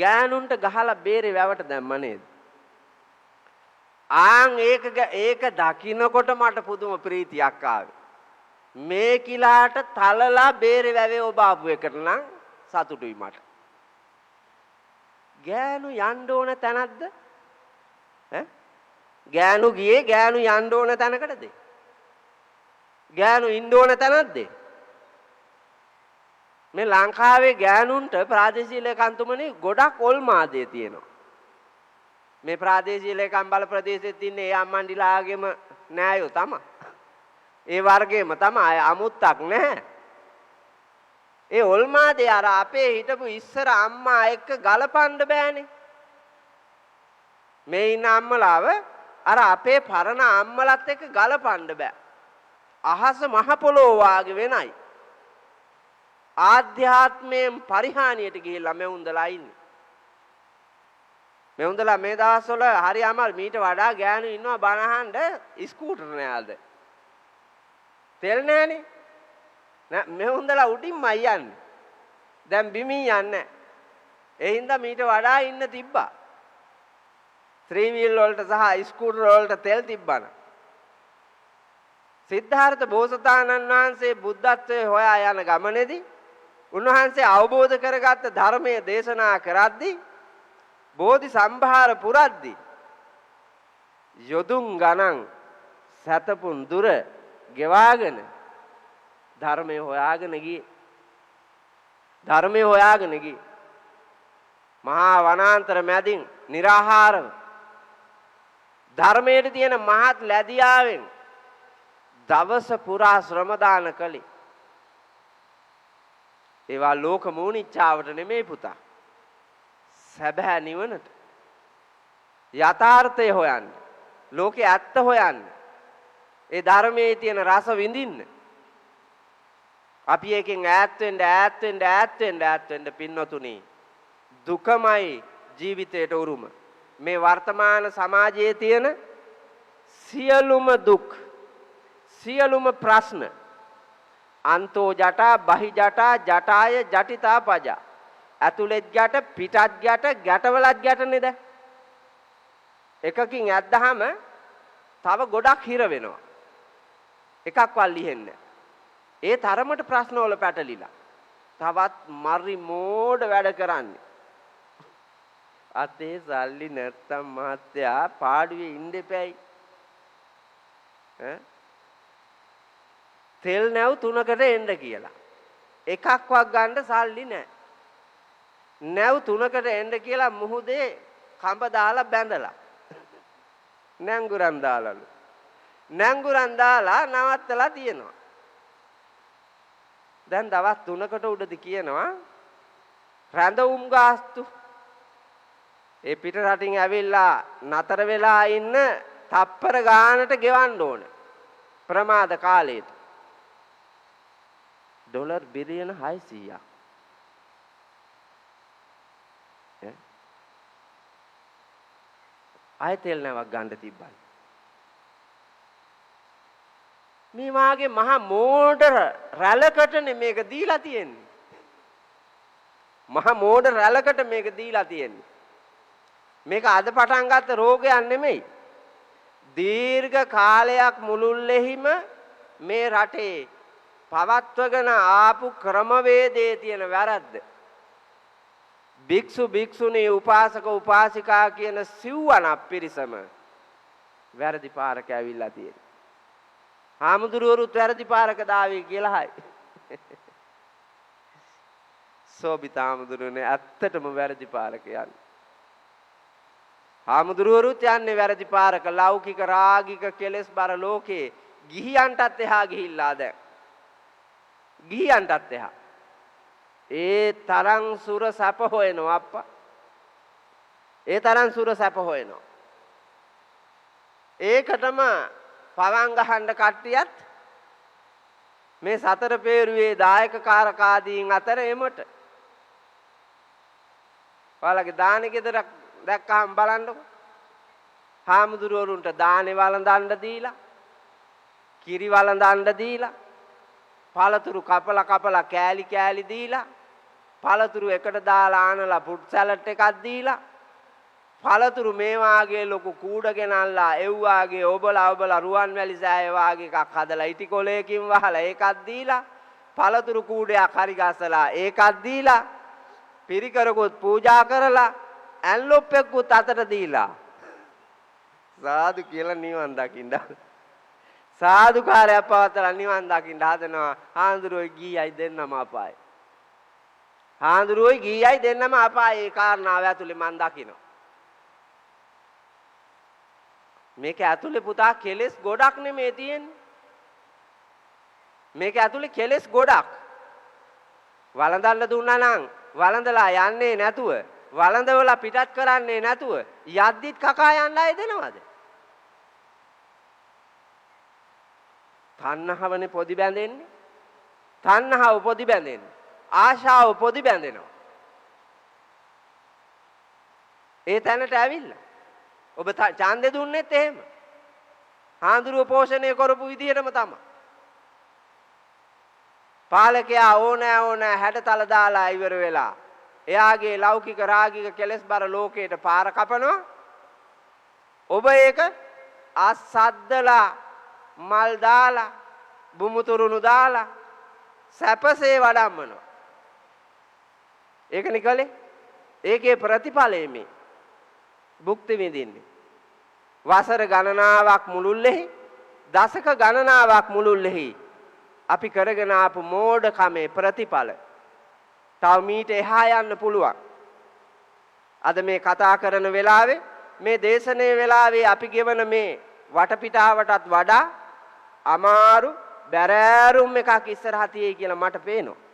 ගෑනුන්ට ගහලා බේරේ වැවට දැම්ම නේද? ඒක දකින්නකොට මට පුදුම ප්‍රීතියක් ආවේ. මේ කිලාට තලලා බේරේ වැවේ ඔබ ආපු එකට නම් සතුටුයි මට. ගෑනු යන්න ඕන තැනක්ද? ගෑනු ගියේ ගෑනු යන්න ඕන තැනකටද? ගෑනු ඉන්න ඕන තැනක්ද? මේ ලංකාවේ ගෑනුන්ට ප්‍රාදේශීය ලේකම්තුමනි ගොඩක් ඔල්මාදේ තියෙනවා. මේ ප්‍රාදේශීය ලේකම් බල ප්‍රදේශෙත් ඉන්නේ ඒ අම්මන්ඩිලාගේම නෑයෝ තමයි. ඒ වර්ගයේම තමයි අමුත්තක් නැහැ. ඒ ඔල්මාදේ අර අපේ හිටපු ඉස්සර අම්මා එක්ක ගලපන්න බෑනේ. මේ ඉන්න අම්මලාව අර අපේ පරණ අම්මලත් එක්ක ගලපන්න බෑ. අහස මහ පොළොව වාගේ වෙනයි. ආධ්‍යාත්මයෙන් පරිහානියට ගිහිල්ලා මෙවුන්දලා ඉන්නේ. මෙවුන්දලා මේ දවස්වල හරි අමාරු මීට වඩා ගෑනු ඉන්නවා බනහඬ ස්කූටර් නෑද? තෙල් නෑනේ. නෑ මෙවුන්දලා උඩින්මයි යන්නේ. දැන් බිමින් යන්නේ. ඒ හින්දා මීට වඩා ඉන්න තිබ්බා. 3 wheel වලට සහ ස්කූටර් වලට තෙල් තිබ්බන. සිද්ධාර්ථ බෝසතාණන් වහන්සේ බුද්ධත්වයේ හොයා යන ගමනේදී උන්වහන්සේ අවබෝධ කරගත්ත ධර්මයේ දේශනා කරද්දී බෝධි සම්භාර පුරද්දී යොදුන් ගණන් සතපුන් දුර ගෙවාගෙන ධර්මයේ හොයාගෙන ගියේ. ධර්මයේ හොයාගෙන ගියේ. මහා වනාන්තර මැදින් निराහාරව ධර්මයේ තියෙන මහත් ලැබියාවෙන් දවස පුරා ශ්‍රම දාන කළේ. ඒවා ලෝක මූණිච්චාවට නෙමෙයි පුතා. සැබෑ නිවනට. යථාර්ථය හොයන්න. ලෝකේ ඇත්ත හොයන්න. ඒ ධර්මයේ තියෙන රස විඳින්න. අපි එකෙන් ඈත් වෙන්න පින්නතුනි. දුකමයි ජීවිතයට උරුම. මේ වර්තමාන සමාජයේ තියෙන සියලුම දුක් සියලුම ප්‍රශ්න අන්තෝ ජටා බහි ජටා ජටාය ජටිතා පජා ඇතුළෙත් ගැට පිටත් ගැට ගැටවලත් ගැට නේද? එකකින් ඇද්දාම තව ගොඩක් හිර වෙනවා. එකක්වත් ලිහෙන්නේ. ඒ තරමට ප්‍රශ්න වල පැටලිලා. තවත් මරි මෝඩ වැඩ කරන්නේ. අතේ සල්ලි නැත්තම් මහත්තයා පාඩුවේ ඉන්න දෙපැයි. තෙල් නැව් 3කට එන්න කියලා. එකක්වත් ගන්න සල්ලි නැහැ. නැව් 3කට එන්න කියලා මුහුදේ කඹ දාලා බැඳලා. නැංගුරන් දාලාලු. නැංගුරන් දාලා නවත්තලා තියෙනවා. දැන් දවස් 3කට උඩදී කියනවා රැඳවුම් ගාස්තු. ඒ පිට රටින් ඇවිල්ලා නතර වෙලා ඉන්න තප්පර ගානට ගෙවන්න ඕන. ප්‍රමාද කාලයට. ඩොලර් බිලියන 600ක්. ආයෙතෙල් නැවක් ගන්න තිබ්බයි. මේ වාගේ මහා මෝඩ රැළකටනේ මේක දීලා තියෙන්නේ. මහා මෝඩ රැළකට මේක දීලා තියෙන්නේ. මේක අද පටන් ගත්ත රෝගයක් නෙමෙයි. දීර්ඝ කාලයක් මුළුල්ලෙහිම මේ රටේ පවත්වගෙන ආපු ක්‍රමවේදයේ තියෙන වැරද්ද. භික්ෂු භික්ෂුණී උපාසක උපාසිකා කියන සිව්වනක් පිරිසම වැරදි පාරක ඇවිල්ලා තියෙනවා. හාමුදුරුවරුත් වැරදි පාරක දාවේ කියලා හයි. සෝබිත හාමුදුරුවනේ ඇත්තටම වැරදි පාරක යන්නේ. හාමුදුරුවරුත් යන්නේ වැරදි පාරක ලෞකික රාගික කෙලෙස් බර ලෝකේ ගිහියන්ටත් එහා ගිහිල්ලා දැන්. ගිහියන්ටත් එහා. ඒ තරම් සුර සැප හොයනවා අප්පා. ඒ තරම් සුර සැප හොයනවා. ඒකටම පවන් ගහන්න කට්ටියත් මේ සතර පේරුවේ දායක කාරකාදීන් අතර එමට. ඔයාලගේ දානෙ ගෙදරක් දැක්කහම බලන්නකො. හාමුදුරුවරුන්ට දානේ වළඳන්න දීලා, කිරි වළඳන්න දීලා, පළතුරු කපලා කෑලි දීලා, පළතුරු එකට දාලා ආනලා ෆුඩ් සැලඩ් එකක් දීලා පළතුරු මේ වාගේ ලොකු කූඩ ගෙනල්ලා එව් වාගේ ඔබලා රුවන්වැලි සෑය වාගේ එකක් හදලා ඉටි කොලයකින් වහලා ඒකක් දීලා පළතුරු කූඩයක් හරි ගසලා ඒකක් දීලා පිරිකරකුත් පූජා කරලා ඇන්ලොප් එකකුත් අතට දීලා සාදු කියලා නිවන් දකින්න සාදුකාරයක් පවත්ලා නිවන් දකින්න හදනවා. හාමුදුරුවෝ ගීයයි දෙන්නම අපායි. හාමුදුරුවෝ ගීයයි දෙන්නම අපායි. ඒ කාරණාව ඇතුලේ මන් දකිනවා. මේක ඇතුලේ පුතා කෙලෙස් ගොඩක් නෙමේ තියෙන්නේ. මේක ඇතුලේ කෙලෙස් ගොඩක්. වළඳන්න දුන්නා නම් වළඳලා යන්නේ නැතුව වළඳවලා පිටත් කරන්නේ නැතුව යද්දිත් කකා යන්න අය දෙනවද? තණ්හාවනේ පොදි බැඳෙන්නේ. තණ්හාව පොදි බැඳෙන්නේ. ආශාව පොදි බැඳෙනවා. ඒ තැනට ඇවිල්ලා ඔබ ඡන්දේ දුන්නෙත් එහෙම. හාඳුරුව පෝෂණය කරපු විදිහටම තමයි. පාලකයා ඕනෑ හැඩතල දාලා ඉවර වෙලා එයාගේ ලෞකික රාගික කෙලස් බර ලෝකයට පාර කපනවා. ඔබ ඒක අසද්දලා මල් දාලා බුමුතුරුණු දාලා සැපසේ වඩම්මනවා. ඒක නිකලේ ඒකේ ප්‍රතිඵලය මේ භුක්ති විඳින්නේ. වසර ගණනාවක් මුළුල්ලෙහි දශක ගණනාවක් මුළුල්ලෙහි අපි කරගෙන ආපු මෝඩකමේ ප්‍රතිඵල. තව මීට එහා යන්න පුළුවන්. අද මේ කතා කරන වෙලාවේ මේ දේශනේ වෙලාවේ අපි ගෙවන මේ වටපිටාවටත් වඩා අමාරු බැරෑරුම් එකක් ඉස්සරහ තියෙයි කියලා මට පේනවා.